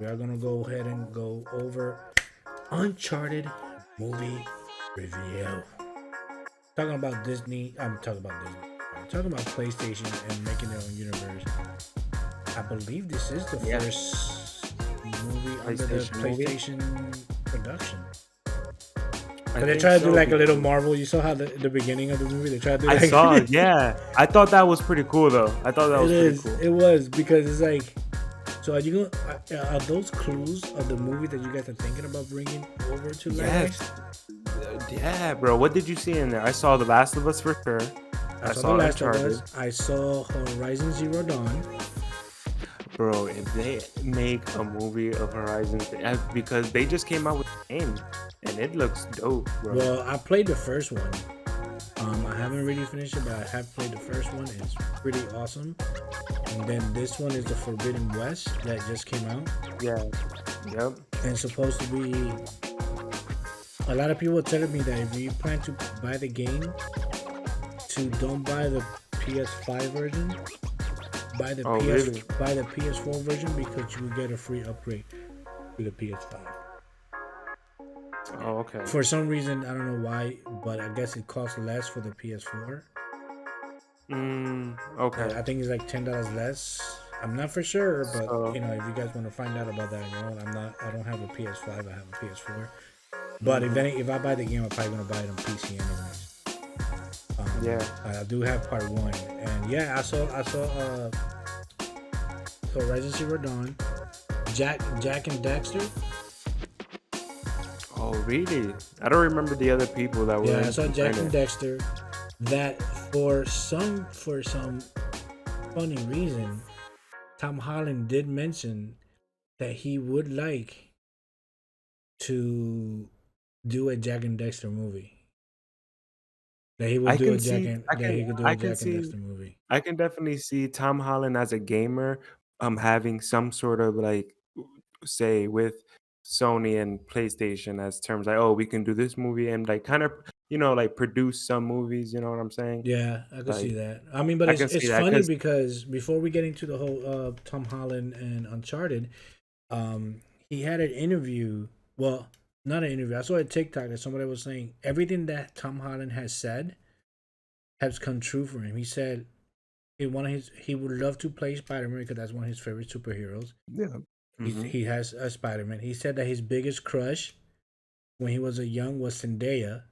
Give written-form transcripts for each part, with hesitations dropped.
We are gonna go ahead and go over Uncharted movie review. Talking about Disney. I'm talking about Disney. I'm talking about PlayStation and making their own universe. I believe this is the Yeah, first movie under the PlayStation movie. PlayStation production. I Cause they think try to do so like a little because Marvel. You saw how the beginning of the movie they try to do I like saw. Yeah, I thought that was pretty cool though. I thought that it was pretty is. cool. It was because it's like. So are you gonna are those clues of the movie that you guys are thinking about bringing over to live action? Yes, yeah, bro. What did you see in there? I saw The Last of Us for sure. I I saw The saw Last of Uncharted. Us. I saw Horizon Zero Dawn. Bro, if they make a movie of Horizon, because they just came out with the game and it looks dope, bro. Well, I played the first one. I haven't really finished it, but I have played the first one. It's pretty awesome. And then this one is the Forbidden West that just came out, Yeah, yep. and it's supposed to be. A lot of people are telling me that if you plan to buy the game, to don't buy the PS5 version, Oh, really? buy the PS4 version because you will get a free upgrade to the PS5. Oh, okay. For some reason, I don't know why, but I guess it costs less for the PS4. Okay. I think it's like $10 less. I'm not for sure, but So, if you guys want to find out about that, I'm not. I don't have a PS5. I have a PS4. But hmm if I buy the game, I'm probably gonna buy it on PC anyways. yeah. I do have part one, and yeah, I saw Horizon Zero Dawn, Jack and Daxter. Oh, really? I don't remember the other people that were Yeah, I saw in Jack and it. Dexter. That for some funny reason, Tom Holland did mention that he would like to do a Jack and Dexter movie. That he would I do can a Jack see, and I that can, he could do a I can Jack and see, Dexter movie. I can definitely see Tom Holland as a gamer, having some sort of like say with Sony and PlayStation as terms like, oh, we can do this movie and like kind of, like produce some movies. You know what I'm saying? Yeah, I could Like, see that. I mean, but I can it's see that funny because, because before we get into the whole Tom Holland and Uncharted, he had an interview. Well, not an interview. I saw a TikTok that somebody was saying everything that Tom Holland has said has come true for him. He said he would love to play Spider Man because that's one of his favorite superheroes. yeah. hmm He has a Spider Man. He said that his biggest crush when he was a young was Zendaya.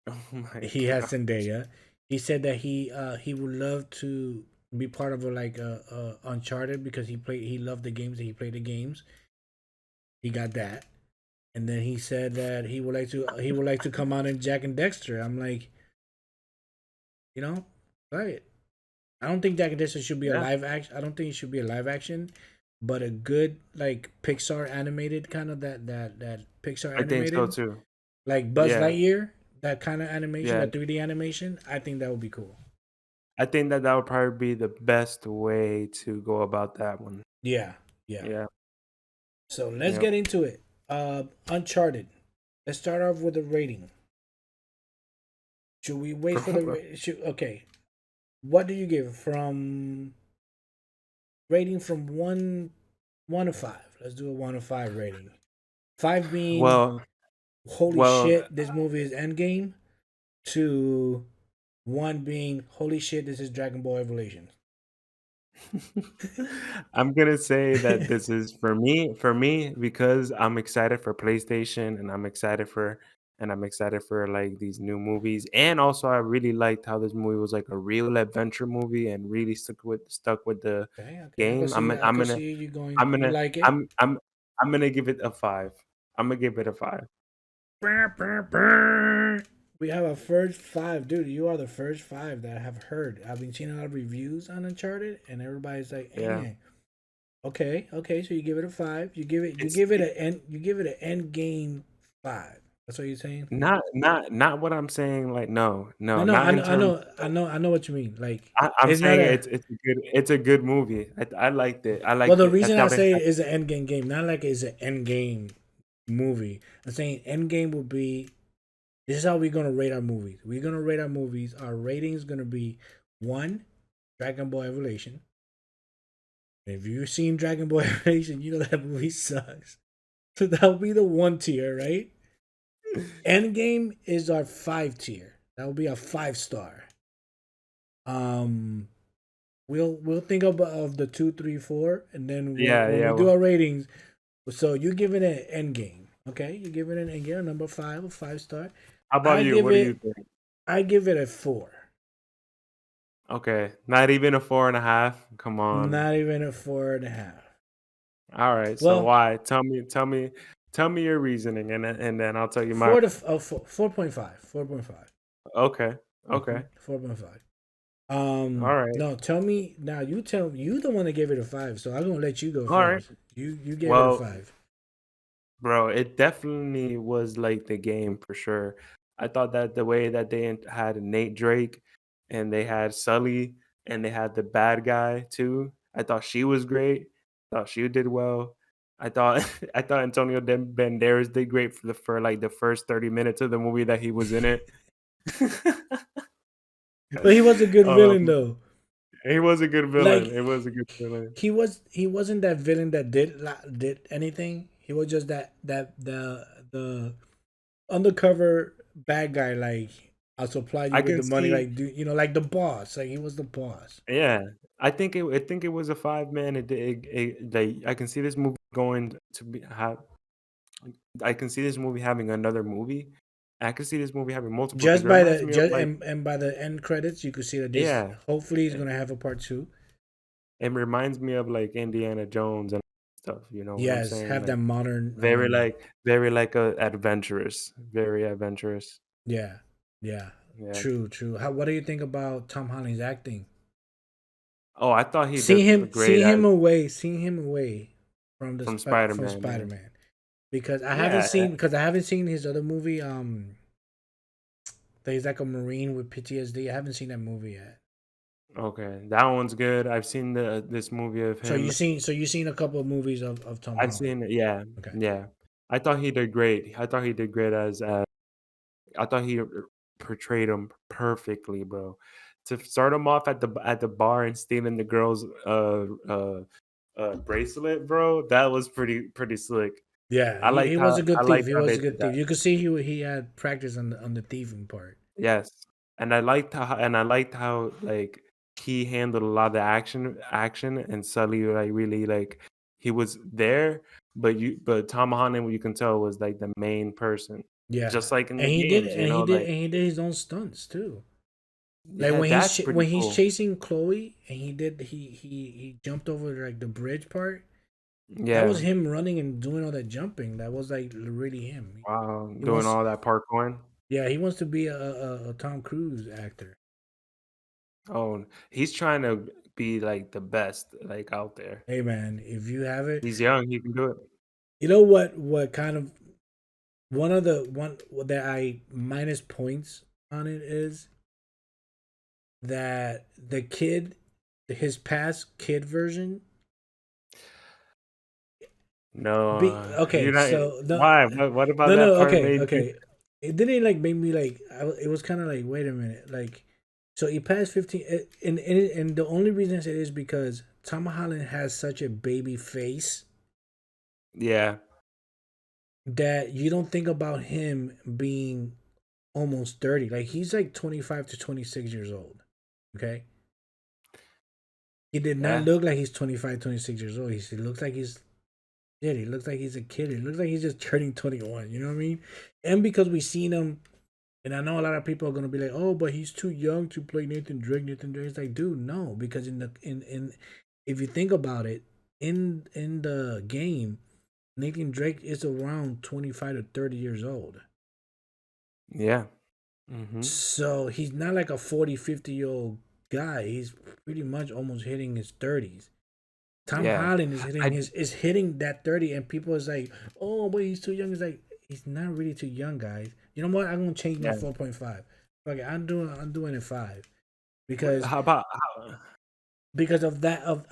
Oh my He has god. Zendaya. He said that he would love to be part of a Uncharted because he loved the games and he played the games. He got that. And then he said that he would like to come out in Jack and Dexter. I'm like, you know, right. I don't think Jack and Dexter should be a Yeah, live action. I don't think it should be a live action, but a good like Pixar animated kind of that Pixar I think so animated too. like Buzz Yeah, Lightyear, that kind of animation, yeah. that 3D animation. I think that would be cool. I think that would probably be the best way to go about that one. Yeah, yeah. Yeah. So let's Yep. get into it. Uncharted. Let's start off with a rating. Should we wait for the okay? What do you give from rating from one to five? Let's do a 1 to 5 rating. Five being well, holy well, shit, this movie is endgame. To one being holy shit, this is Dragon Ball Evolution. I'm gonna say that this is for me, because I'm excited for PlayStation and I'm excited for like these new movies. And also I really liked how this movie was like a real adventure movie and really stuck with the Okay, okay. game. I could see you going. I'm You gonna like it? I'm gonna give it a 5. I'm gonna give it a 5. Brr, brr, brr. We have a first five, dude. You are the first five that I have heard. I've been seeing a lot of reviews on Uncharted, and everybody's like, Yeah. "Eh." Okay, okay. So you give it a five. It's you give it an end game five. That's what you're saying. not what I'm saying, like, no, No, no, no. not in terms I know what you mean. Like I'm it's not saying a. it's a good movie. I liked it. I Well, liked the it. I reason I thought it say had it is an end game, not like it's an end game movie. I'm saying end game would be. This is how we're gonna rate our movies. We're gonna rate our movies. Our rating is gonna be one, Dragon Ball Evolution. If you've seen Dragon Ball Evolution, you know that movie sucks. So that'll be the one tier, right? Endgame is our 5 tier. That will be a 5 star. Um, we'll think of the two, three, four, and then Yeah, when yeah. we do Well, our ratings, so you give it an Endgame, okay? You give it an Endgame, number five, a 5 star. how about I you? give What do you it, think? I give it a 4. Okay, not even a 4.5. Come on. Not even a 4.5. All right. So Well, why? Tell me your reasoning, and then I'll tell you my. 4.5, 4.5. Okay. Mm-hmm. Okay. 4.5. All right. No, tell me now. You tell me. You the one that gave it a 5, so I'm gonna let you go All right. first. You gave it a Well, 5. bro, it definitely was like the game for sure. I thought that the way that they had Nate Drake and they had Sully and they had the bad guy too. I thought she was great. Thought she did well. I thought I thought Antonio Banderas did great for like the first 30 minutes of the movie that he was in it. But he was a good villain um, though. he was a good villain. Like It was a good villain. he wasn't that villain that did anything. He was just that the undercover bad guy. Like, I'll supply you I with can the money. see. Like, like the boss. Like, he was the boss. Yeah, I think it was a 5 man. Like I can see this movie going to be have. I can see this movie having another movie. I can see this movie having multiple because Just it by reminds the me of just like and by the end credits, you could see that this yeah, hopefully is it, gonna have a part two. it reminds me of like Indiana Jones and stuff. You know what I'm Yes, saying? have that Like modern. very like adventurous, very adventurous. Yeah, yeah, Yeah. true, true. How? What do you think about Tom Holland's acting? Oh, I thought he did great as Seeing him away from from Spider from Man. Spider Yeah. Man, because Yeah. I haven't seen his other movie. That he's like a marine with PTSD. I haven't seen that movie yet. Okay, that one's good. I've seen this movie of him. So you seen a couple of movies of Tom I've Holland. seen it. Yeah, Okay. yeah. I thought he did great. I thought he did great as I thought he portrayed him perfectly, bro. To start him off at the bar and stealing the girl's bracelet, bro. That was pretty slick. Yeah, he was a I good thief. liked He how was they a did good that. thief. You could see he had practice on the thieving part. Yes, and I liked how like he handled a lot of the action, and Sully like really like he was there, but Tom Holland you can tell was like the main person, just Yeah, like in the games, you know, like and he did his own stunts too. Like yeah, that's pretty when he's cool. chasing Chloe and he jumped over like the bridge part. That was Yeah, him running and doing all that jumping. That was like really him. wow, He doing wants all that parkour. Yeah, he wants to be a Tom Cruise actor. Oh, he's trying to be like the best like out there. Hey man, if you have it, He's young, he can do it. you know what kind of one that I minus points on it is that the kid, his past kid version, No, be you're okay. not. So Why? What about that no, part okay, made you? okay. It didn't like make me like. It was kind of like, wait a minute, like. So he passed 15, and the only reason I say this is because Tom Holland has such a baby face Yeah, that you don't think about him being almost 30. Like, he's like 25 to 26 years old. Okay. He did not yeah, look like he's 25, 26 years old. He looks like he's, yeah, he looks like he's a kid. He looks like he's just turning 21. You know what I mean? And because we seen him, and I know a lot of people are gonna be like, "Oh, but he's too young to play Nathan Drake." Nathan Drake is like, dude, no, because in if you think about it, in the game, Nathan Drake is around 25 to 30 years old. yeah. Mhm. So he's not like a 40, 50-year old guy. He's pretty much almost hitting his 30s. Tom Yeah. Holland I is hitting that 30, and people is like, "Oh, but he's too young." It's like, he's not really too young, guys. You know what? I'm gonna change my yeah. 4.5. Okay, I'm doing it 5 Wait, because how about how of that of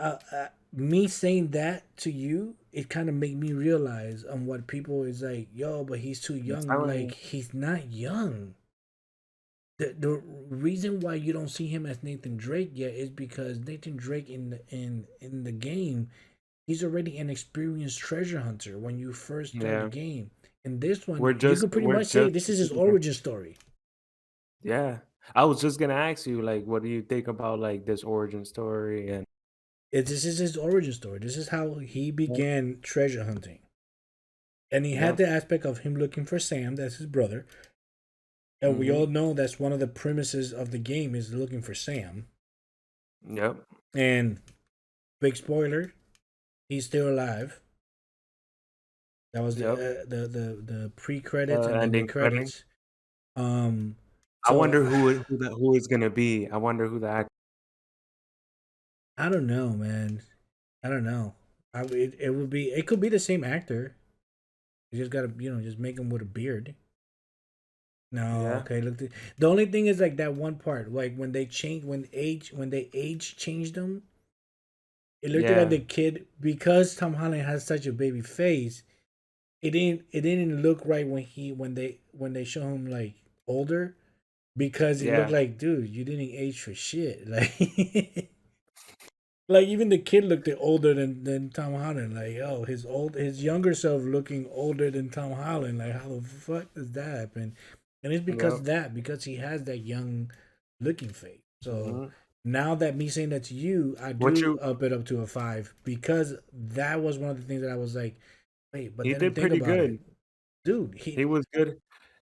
me saying that to you. It kind of made me realize on what people is like. Yo, but he's too I'm young. telling Like, you, he's not young. The reason why you don't see him as Nathan Drake yet is because Nathan Drake in the game, he's already an experienced treasure hunter when you first start the Yeah. game. In this We're one, you just could pretty we're much say just this is his seeing him. origin story. Yeah. I was just gonna ask you, like, what do you think about like this origin story and This is his origin story. This is how he Yep. began treasure hunting. And he had Yep. the aspect of him looking for Sam, that's his brother. And we all Mhm. know that's one of the premises of the game is looking for Sam. Yep. And big spoiler, he's still alive. That was the Yep. the pre credits and the Ending mid credits. credits. Um, I so wonder who is gonna be. I wonder who the act I don't know, man. I don't know. It would be it could be the same actor. You just gotta just make him with a beard. No, Yeah. okay. Look, the only thing is like that one part, like when they change when they age changed them. It looked like Yeah. the kid because Tom Holland has such a baby face. It didn't look right when they show him like older because it looked Yeah. like dude you didn't age for shit like like even the kid looked older than Tom Holland. Like, oh, his younger self looking older than Tom Holland. Like, how the fuck does that happen? And it's because Yep. of that, because he has that young looking face. So Mhm. now that me saying that to you, I What do you up it up to a 5 because that was one of the things that I was like, wait, but He then did think pretty about it, good. dude. He was good.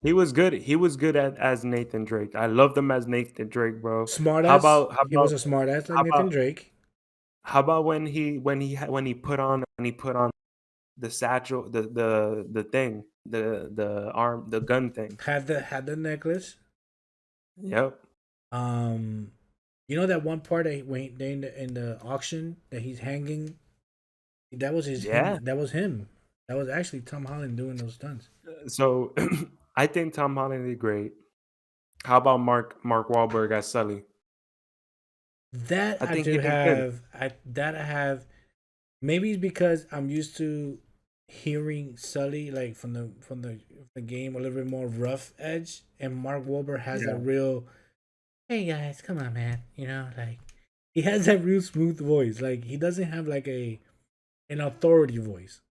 He was good. He was good at as Nathan Drake. I loved him as Nathan Drake, bro. How Smartass. about how He was about a smartass like how Nathan about Drake. when he put on the satchel, the thing, the arm, the gun thing. Had the necklace. Yep. You know that one part that when they in the auction that he's hanging. That was him. Yeah. That was him. That was actually Tom Holland doing those stunts. So I think Tom Holland did great. How about Mark Wahlberg as Sully? That I I think he do did good. have. I have. Maybe it's because I'm used to hearing Sully like from the game a little bit more rough edge, and Mark Wahlberg has that Yeah. real. Hey guys, come on, man. Like he has that real smooth voice. Like he doesn't have like an authority voice.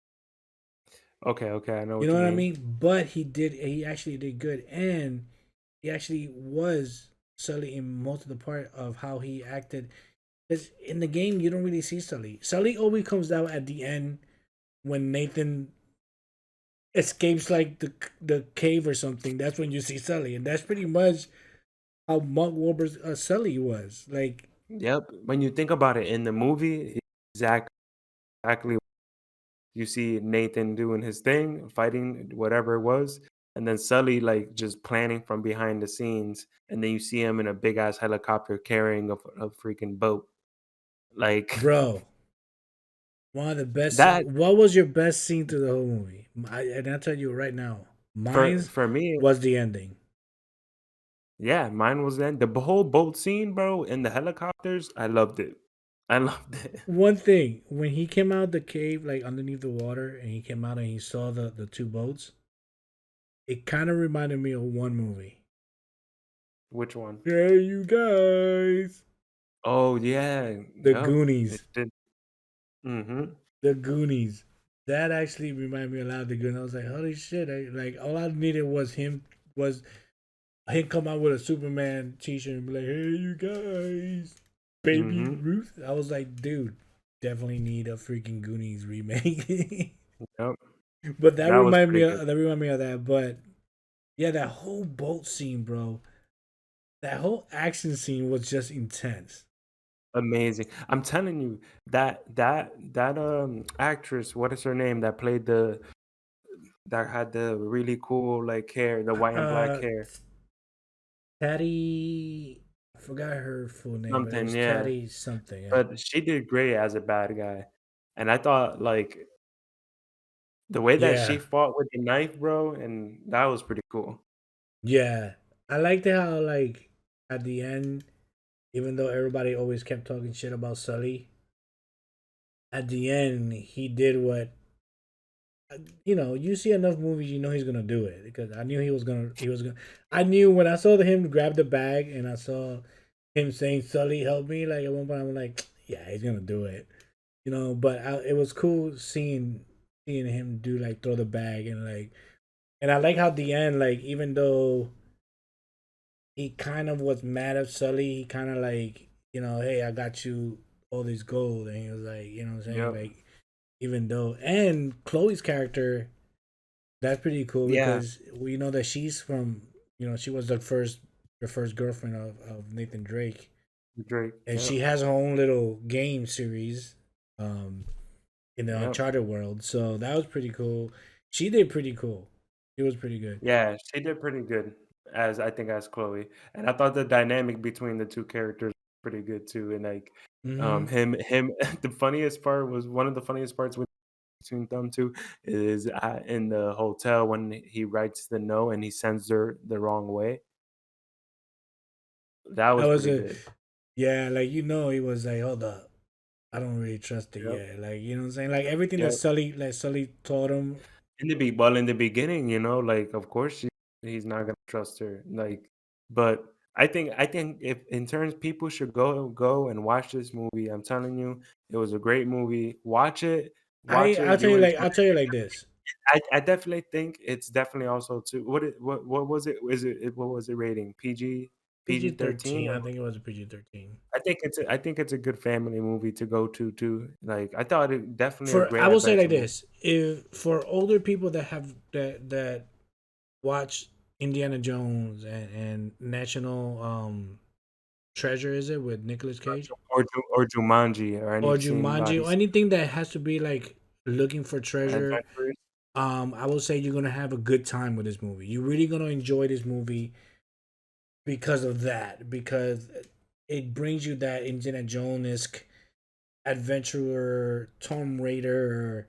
Okay. Okay. I know You what know you what I mean. mean? But he did. He actually did good, and he actually was Sully in most of the part of how he acted. Because in the game, you don't really see Sully. Sully always comes out at the end when Nathan escapes like the cave or something. That's when you see Sully, and that's pretty much how Mark Wahlberg's Sully was. Like, Yep. When you think about it, in the movie, exactly. You see Nathan doing his thing, fighting whatever it was, and then Sully like just planning from behind the scenes, and then you see him in a big ass helicopter carrying a freaking boat. Like bro, one of the best. that What was your best scene to the whole movie? And I'll tell you right now, for mine's for me, was the ending. yeah, mine was then the whole boat scene, bro, in the helicopters. I loved it. I loved it. One thing, when he came out the cave, like underneath the water, and he came out and he saw the two boats, it kind of reminded me of one movie. Which one? Hey, you guys, Oh yeah, the yep. It Goonies, did. Mm-hmm. the Goonies. That actually reminded me a lot of the Goonies. I was like, holy shit! Like all I needed was him come out with a Superman t-shirt and be like, hey, you guys, Baby Mm-hmm. Ruth. I was like, dude, definitely need a freaking Goonies remake. Yep. But that That was reminded me pretty good. of that. But yeah, that whole boat scene, bro. That whole action scene was just intense. Amazing. I'm telling you, that actress, what is her name, that had the really cool, like, hair, the white and black Uh, hair? Teddy, I forgot her full name, but it Something, was yeah. Teddy something. Yeah, But she did great as a bad guy, and I thought, like, the way that she yeah, fought with the knife, bro, and that was pretty cool. yeah. I liked how like at the end, even though everybody always kept talking shit about Sully, at the end he did what you know, you see enough movies, you know he's gonna do it because I knew he was gonna. I knew when I saw him grab the bag and I saw him saying "Sully, help me," like at one point I'm like, yeah, he's gonna do it, you know. But it was cool seeing him do like throw the bag and like, and I like how at the end, like even though he kind of was mad at Sully, he kind of like, you know, hey, I got you all this gold, and he was like, you know what I'm saying, Yep. like even though, and Chloe's character, that's pretty cool Yeah. because we know that she's from, you know, she was the first girlfriend of Nathan Drake, Drake. and Yep. she has her own little game series, um, in the Yep. Uncharted world. So that was pretty cool. She did pretty cool. It was pretty good. Yeah, she did pretty good as I think as Chloe, and I thought the dynamic between the 2 characters was pretty good too, and, like, Hmm. him the funniest part was one of the funniest parts with between them 2 is, in the hotel when he writes the note and he sends her the wrong way. That That was was pretty a good. yeah, like you know, he was like, hold up, I don't really trust it Yep, yet. Like you know what I'm saying? Like everything that yep. Sully told him. In the beginning, like, of course he's not gonna trust her, like, but I think if in terms people should go and watch this movie. I'm telling you, it was a great movie. Watch it, you enjoy I'll tell you like this. I definitely think it's definitely also too what was it? What was it rating? PG PG-13 13. or I think it was a PG-13. I think it's a good family movie to go to too. Like, I thought it definitely a For great I will say like adventure movie. this: if for older people that watch Indiana Jones and National Treasure, is it with Nicolas Cage Or Jumanji or or anybody Jumanji or anything that has to be like looking for treasure, adventurous. I will say you're gonna have a good time with this movie. You're really gonna enjoy this movie because of that, because it brings you that Indiana Jones adventurer, Tomb Raider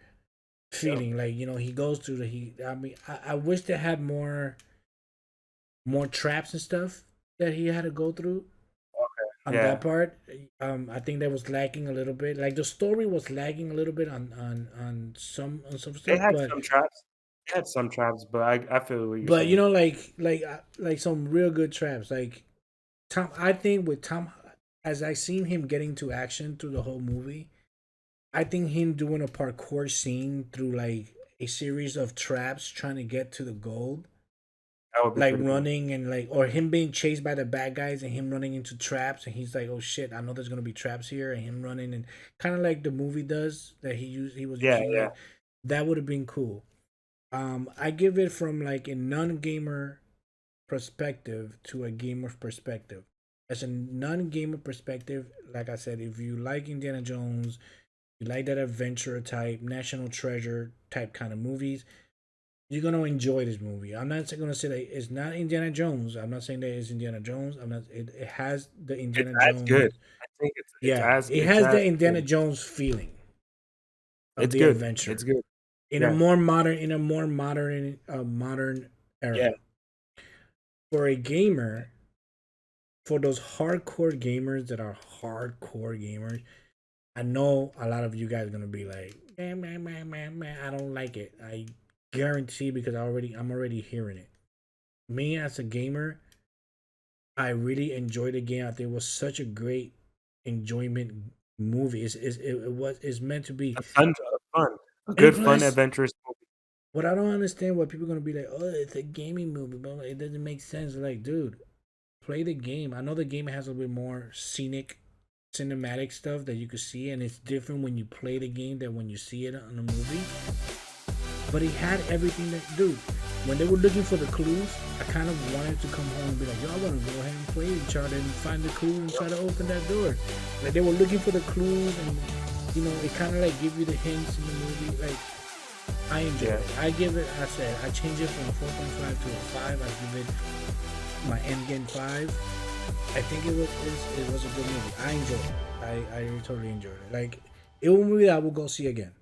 Yep. feeling. Like you know, he goes through the he. I mean, I wish they had more traps and stuff that he had to go through on that Yeah. part. I think that was lacking a little bit. Like the story was lagging a little bit on some They stuff, had some traps. They had some traps, but I feel what you're but you saying. know, like some real good traps. Like Tom, I think with Tom, as I seen him getting to action through the whole movie, I think him doing a parkour scene through like a series of traps trying to get to the gold, That would be like pretty cool. running and like, or him being chased by the bad guys and him running into traps, and he's like, "Oh shit, I know there's gonna be traps here," and him running and kind of like the movie does that he was Yeah, using yeah. that. That would have been cool. I give it from like a non gamer perspective to a gamer perspective. As a non gamer perspective, like I said, if you like Indiana Jones, you like that adventure type, National Treasure type kind of movies, you're gonna enjoy this movie. I'm not gonna say that it's not Indiana Jones. I'm not saying that it's Indiana Jones. I'm not. It has the It's Indiana as good. Jones. I think Yeah, it it's has as the Indiana good. Jones feeling of It's the good. It's adventure good. Yeah. in a more modern Yeah. era. For a gamer, for those hardcore gamers that are hardcore gamers, I know a lot of you guys are gonna be like, man, I don't like it. I guarantee because I'm already hearing it. Me as a gamer, I really enjoyed the game. I think it was such a great enjoyment movie. It's meant to be. A fun. A And good fun plus, adventurous movie. what I don't understand, what people are gonna be like, oh, it's a gaming movie, but it doesn't make sense. Like, dude, play the game. I know the game has a little bit more cinematic stuff that you could see, and it's different when you play the game than when you see it on a movie. But he had everything that, dude. When they were looking for the clues, I kind of wanted to come home and be like, yo, I want to go ahead and play Uncharted and find the clues and try to open that door. Like they were looking for the clues, and you know, it kind of like give you the hints in the movie. Like I enjoyed Yeah. it. I give it. I said I changed it from a 4.5 to a 5. I give it my Endgame 5. I think it was a good movie. I enjoyed it. I totally enjoyed it. Like it was a movie that I will go see again.